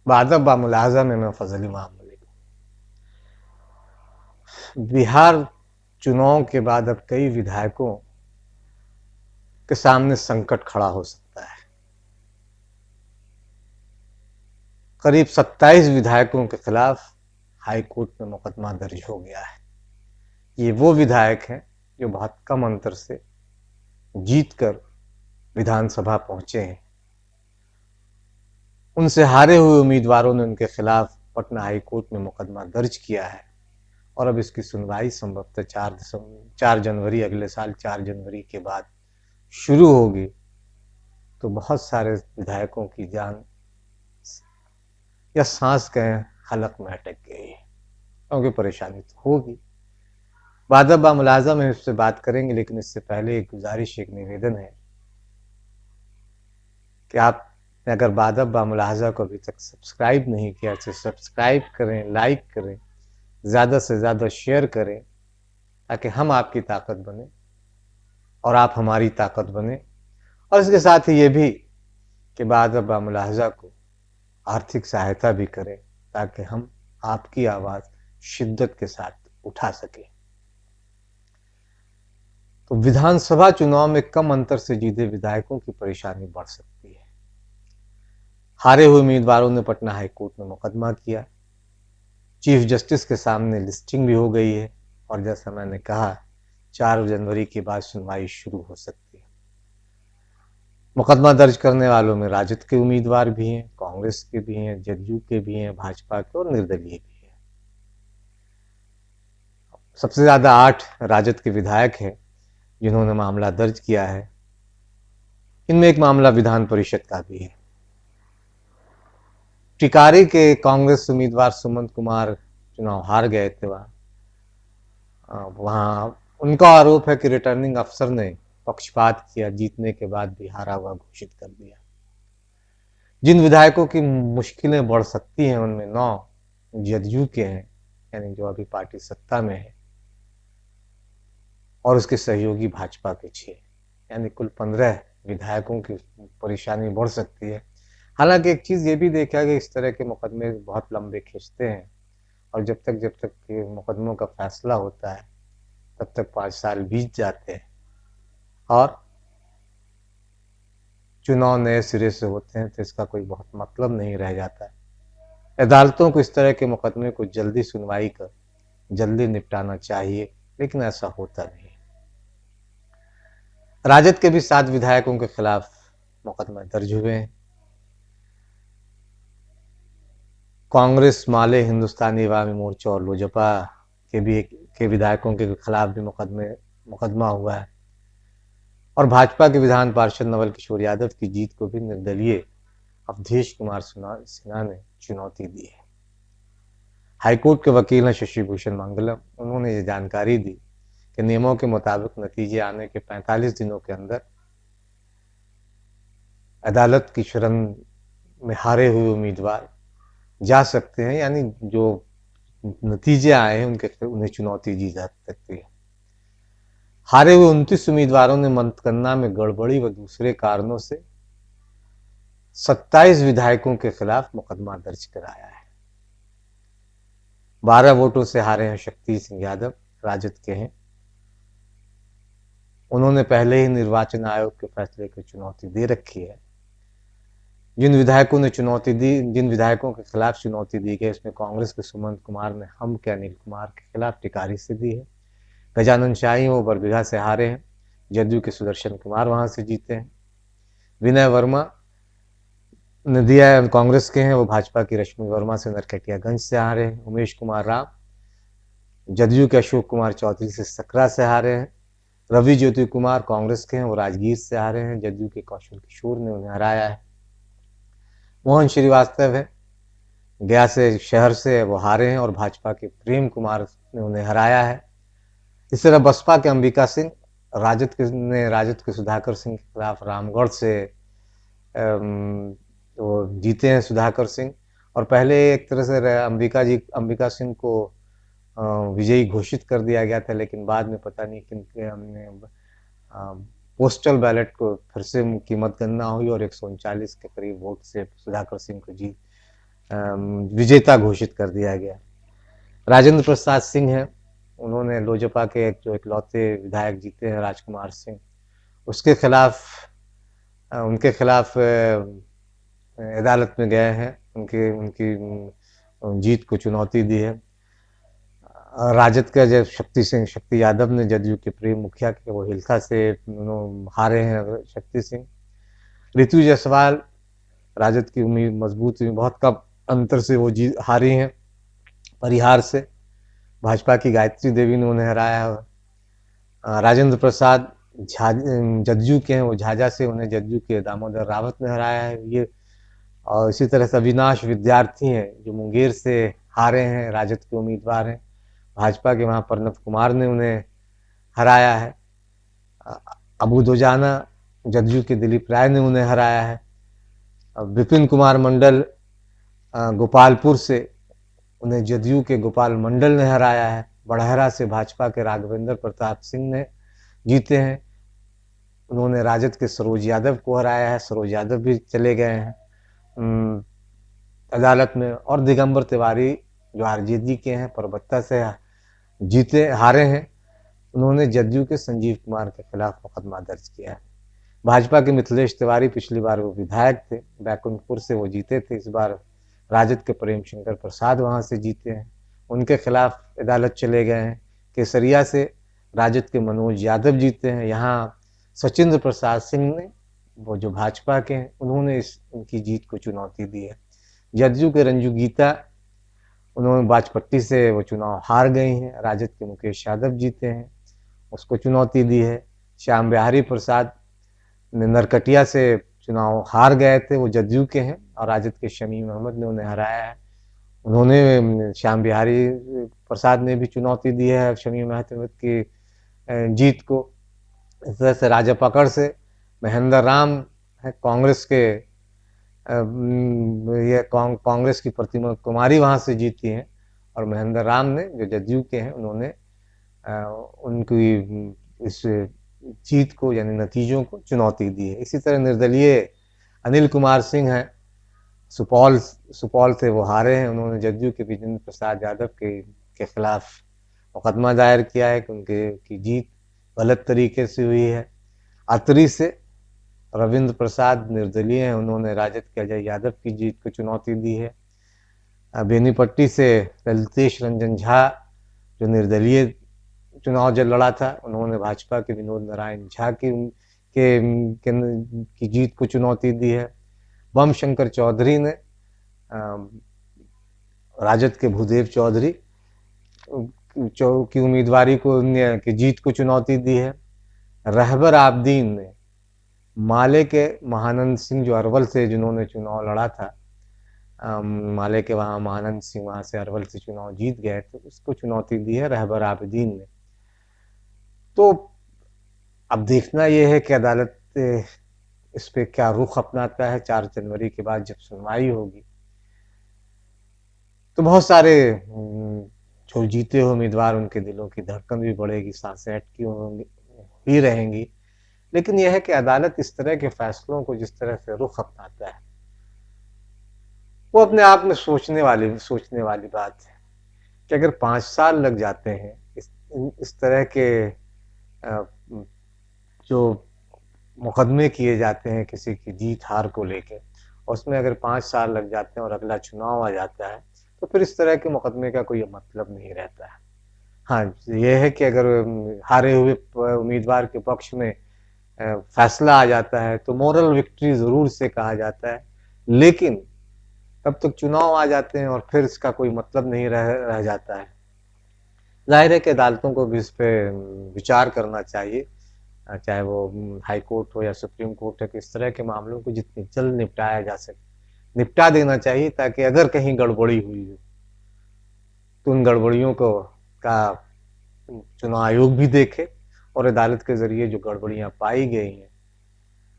बादब बामुलाजा में मैं फजल इमाम मलिक। बिहार चुनाव के बाद अब कई विधायकों के सामने संकट खड़ा हो सकता है। करीब 27 विधायकों के खिलाफ हाई कोर्ट में मुकदमा दर्ज हो गया है। ये वो विधायक हैं जो बहुत कम अंतर से जीतकर विधानसभा पहुंचे हैं। उनसे हारे हुए उम्मीदवारों ने उनके खिलाफ पटना हाई कोर्ट में मुकदमा दर्ज किया है और अब इसकी सुनवाई संभवतः 4 जनवरी, अगले साल 4 जनवरी के बाद शुरू होगी। तो बहुत सारे विधायकों की जान या सांस के हलक में अटक गई है, क्योंकि परेशानी तो होगी। बादब बामुलाजा में इससे बात करेंगे, लेकिन इससे पहले एक गुजारिश, एक निवेदन है कि आपने अगर बादब बामुलाजा को अभी तक सब्सक्राइब नहीं किया तो सब्सक्राइब करें, लाइक करें, ज़्यादा से ज़्यादा शेयर करें, ताकि हम आपकी ताकत बने और आप हमारी ताकत बने। और इसके साथ ही ये भी कि बादब बामुलाजा को आर्थिक सहायता भी करें, ताकि हम आपकी आवाज़ शिद्दत के साथ उठा सकें। तो विधानसभा चुनाव में कम अंतर से जीते विधायकों की परेशानी बढ़ सकती है। हारे हुए उम्मीदवारों ने पटना हाई कोर्ट में मुकदमा किया। चीफ जस्टिस के सामने लिस्टिंग भी हो गई है और जैसा मैंने कहा 4 जनवरी के बाद सुनवाई शुरू हो सकती है। मुकदमा दर्ज करने वालों में राजद के उम्मीदवार भी हैं, कांग्रेस के भी हैं, जदयू के भी हैं, भाजपा के और निर्दलीय भी हैं। सबसे ज्यादा 8 राजद के विधायक हैं जिन्होंने मामला दर्ज किया है। इनमें एक मामला विधान परिषद का भी है। टिकारी के कांग्रेस उम्मीदवार सुमंत कुमार चुनाव हार गए थे। वहां उनका आरोप है कि रिटर्निंग अफसर ने पक्षपात किया, जीतने के बाद भी हारा हुआ घोषित कर दिया। जिन विधायकों की मुश्किलें बढ़ सकती हैं उनमें 9 जदयू के हैं, यानी जो अभी पार्टी सत्ता में है, और उसके सहयोगी भाजपा के 6, यानी कुल 15 विधायकों की परेशानी बढ़ सकती है। हालांकि एक चीज ये भी देखा कि इस तरह के मुकदमे बहुत लंबे खींचते हैं और जब तक मुकदमों का फैसला होता है तब तक 5 साल बीत जाते हैं और चुनाव नए सिरे से होते हैं, तो इसका कोई बहुत मतलब नहीं रह जाता है। अदालतों को इस तरह के मुकदमे को जल्दी सुनवाई कर जल्दी निपटाना चाहिए, लेकिन ऐसा होता नहीं। राजद के भी 7 विधायकों के खिलाफ मुकदमे दर्ज हुए हैं। कांग्रेस, माले, हिंदुस्तानी अवामी मोर्चा और लोजपा के विधायकों के खिलाफ भी मुकदमा हुआ है और भाजपा के विधान पार्षद नवल किशोर यादव की जीत को भी निर्दलीय अवधेश कुमार सिन्हा ने चुनौती दी है। हाईकोर्ट के वकील हैं शशि भूषण मंगलम। उन्होंने ये जानकारी दी कि नियमों के मुताबिक नतीजे आने के 45 दिनों के अंदर अदालत की शरण में हारे हुए उम्मीदवार जा सकते हैं, यानी जो नतीजे आए हैं उन्हें चुनौती दी जा सकती है। हारे हुए 29 उम्मीदवारों ने मतगणना में गड़बड़ी व दूसरे कारणों से 27 विधायकों के खिलाफ मुकदमा दर्ज कराया है। 12 वोटों से हारे हैं शक्ति सिंह यादव, राजद के हैं। उन्होंने पहले ही निर्वाचन आयोग के फैसले को चुनौती दे रखी है। जिन विधायकों के खिलाफ चुनौती दी गई, इसमें कांग्रेस के सुमंत कुमार ने हम के अनिल कुमार के खिलाफ टिकारी से दी है। गजानन शाही वो बरबीघा से हारे हैं। जदयू के सुदर्शन कुमार वहां से जीते हैं। विनय वर्मा ने दिया, कांग्रेस के हैं, वो भाजपा की रश्मि वर्मा से नरकटियागंज से हारे हैं। उमेश कुमार राम जदयू के अशोक कुमार चौधरी से सकरा से हारे हैं। रवि ज्योति कुमार कांग्रेस के हैं, वो राजगीर से हारे हैं। जदयू के कौशल किशोर ने उन्हें हराया है। मोहन श्रीवास्तव है, गया से शहर से वो हारे हैं और भाजपा के प्रेम कुमार ने उन्हें हराया है। इस तरह बसपा के अंबिका सिंह राजद के सुधाकर सिंह के खिलाफ रामगढ़ से वो जीते हैं सुधाकर सिंह, और पहले एक तरह से अंबिका सिंह को विजयी घोषित कर दिया गया था, लेकिन बाद में पता नहीं किन हमने पोस्टल बैलेट को फिर से की मतगणना हुई और 139 के करीब वोट से सुधाकर सिंह को जीत विजेता घोषित कर दिया गया। राजेंद्र प्रसाद सिंह हैं, उन्होंने लोजपा के जो इकलौते विधायक जीते हैं, राजकुमार सिंह, उसके खिलाफ उनके खिलाफ अदालत में गए हैं, उनकी उनकी जीत को चुनौती दी है। राजद का जब शक्ति यादव ने जदयू के प्रिय मुखिया के वो हिल्सा से हारे हैं शक्ति सिंह। ऋतु जायसवाल राजद की उम्मीद मजबूत हुई, बहुत कम अंतर से वो जीत हारी हैं परिहार से। भाजपा की गायत्री देवी ने उन्हें हराया है। राजेंद्र प्रसाद जदयू के हैं, वो झाझा से, उन्हें जदयू के दामोदर रावत ने हराया है। ये और इसी तरह से अविनाश विद्यार्थी हैं जो मुंगेर से हारे हैं, राजद के उम्मीदवार हैं। भाजपा के वहाँ प्रणव कुमार ने उन्हें हराया है। अबू दोजाना जदयू के दिलीप राय ने उन्हें हराया है। विपिन कुमार मंडल गोपालपुर से, उन्हें जदयू के गोपाल मंडल ने हराया है। बड़हरा से भाजपा के राघवेंद्र प्रताप सिंह ने जीते हैं, उन्होंने राजद के सरोज यादव को हराया है। सरोज यादव भी चले गए हैं अदालत में। और दिगंबर तिवारी जो आरजेडी के हैं, परबत्ता से हारे हैं, उन्होंने जदयू के संजीव कुमार के खिलाफ मुकदमा दर्ज किया है। भाजपा के मिथिलेश तिवारी पिछली बार वो विधायक थे, बैकुंठपुर से वो जीते थे। इस बार राजद के प्रेम शंकर प्रसाद वहां से जीते हैं, उनके खिलाफ अदालत चले गए हैं। केसरिया से राजद के मनोज यादव जीते हैं। यहाँ सचिंद्र प्रसाद सिंह ने, वो जो भाजपा के हैं, उन्होंने उनकी जीत को चुनौती दी है। जदयू के रंजू गीता, उन्होंने बाजपट्टी से वो चुनाव हार गई हैं। राजद के मुकेश यादव जीते हैं, उसको चुनौती दी है। श्याम बिहारी प्रसाद नरकटिया से चुनाव हार गए थे, वो जदयू के हैं, और राजद के शमीम अहमद ने उन्हें हराया है। उन्होंने श्याम बिहारी प्रसाद ने भी चुनौती दी है शमीम अहमद की जीत को। इस तरह से राजापकड़ से महेंद्र राम है, कांग्रेस के ये कांग्रेस की प्रतिमा कुमारी वहां से जीती हैं, और महेंद्र राम ने जो जदयू के हैं, उन्होंने उनकी इस जीत को यानी नतीजों को चुनौती दी है। इसी तरह निर्दलीय अनिल कुमार सिंह हैं, सुपौल से वो हारे हैं, उन्होंने जदयू के विजेंद्र प्रसाद यादव के खिलाफ मुकदमा दायर किया है कि उनकी जीत गलत तरीके से हुई है। अतरी से रविंद्र प्रसाद निर्दलीय हैं, उन्होंने राजद के अजय यादव की जीत को चुनौती दी है। बेनीपट्टी से ललितेश रंजन झा जो निर्दलीय चुनाव जब लड़ा था, उन्होंने भाजपा के विनोद नारायण झा की जीत को चुनौती दी है। बम शंकर चौधरी ने राजद के भूदेव चौधरी की उम्मीदवारी की जीत को चुनौती दी है। रहबर आबदीन ने माले के महानंद सिंह जो अरवल से जिन्होंने चुनाव लड़ा था, माले के वहाँ महानंद सिंह वहाँ से अरवल से चुनाव जीत गए थे, उसको चुनौती दी है रहबर आबदीन ने। तो अब देखना यह है कि अदालत इस पे क्या रुख अपनाता है। 4 जनवरी के बाद जब सुनवाई होगी तो बहुत सारे जो जीते हुए उम्मीदवार, उनके दिलों की धड़कन भी बढ़ेगी, सांसें अटकी ही रहेंगी। लेकिन यह है कि अदालत इस तरह के फैसलों को जिस तरह से रुख अपनाता है, वो अपने आप में सोचने वाली बात है कि अगर 5 साल लग जाते हैं इस तरह के जो मुकदमे किए जाते हैं किसी की जीत हार को लेके, उसमें अगर 5 साल लग जाते हैं और अगला चुनाव आ जाता है, तो फिर इस तरह के मुकदमे का कोई मतलब नहीं रहता है। हाँ, यह है कि अगर हारे हुए उम्मीदवार के पक्ष में फैसला आ जाता है तो मोरल विक्ट्री जरूर से कहा जाता है, लेकिन तब तक चुनाव आ जाते हैं और फिर इसका कोई मतलब नहीं रह जाता है। जाहिर है कि अदालतों को भी इस पे विचार करना चाहिए, चाहे वो हाई कोर्ट हो या सुप्रीम कोर्ट है, कि इस तरह के मामलों को जितनी जल्द निपटाया जा सके निपटा देना चाहिए, ताकि अगर कहीं गड़बड़ी हुई हो तो उन गड़बड़ियों का चुनाव आयोग भी देखे और अदालत के जरिए जो गड़बड़ियां पाई गई हैं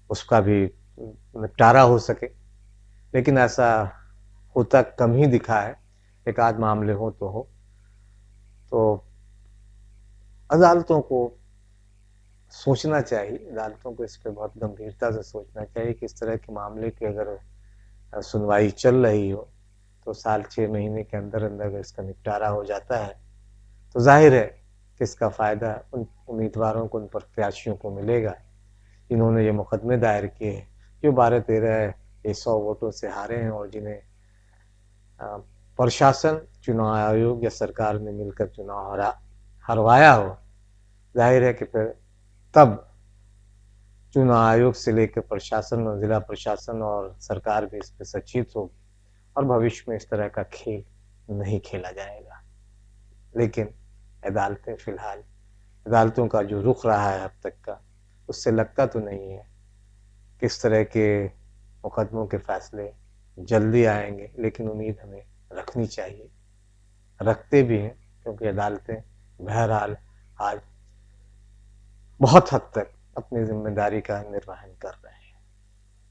उसका भी निपटारा हो सके। लेकिन ऐसा होता कम ही दिखा है, एक आध मामले हो तो अदालतों को सोचना चाहिए, अदालतों को इस पर बहुत गंभीरता से सोचना चाहिए कि इस तरह के मामले की अगर सुनवाई चल रही हो तो साल 6 महीने के अंदर अंदर अगर इसका निपटारा हो जाता है तो जाहिर है कि इसका फ़ायदा उन उम्मीदवारों को, उन प्रत्याशियों को मिलेगा जिन्होंने ये मुकदमे दायर किए हैं, जो 12-13 ये 100 वोटों से हारे हैं और जिन्हें प्रशासन, चुनाव आयोग या सरकार ने मिलकर चुनाव हरवाया हो। जाहिर है कि फिर तब चुनाव आयोग से लेकर प्रशासन और जिला प्रशासन और सरकार भी इस पर सचेत हो और भविष्य में इस तरह का खेल नहीं खेला जाएगा। लेकिन अदालतें फिलहाल, अदालतों का जो रुख रहा है अब तक का, उससे लगता तो नहीं है किस तरह के मुकदमों के फैसले जल्दी आएंगे, लेकिन उम्मीद हमें रखनी चाहिए, रखते भी हैं, क्योंकि अदालतें बहरहाल आज बहुत हद तक अपनी जिम्मेदारी का निर्वहन कर रहे हैं।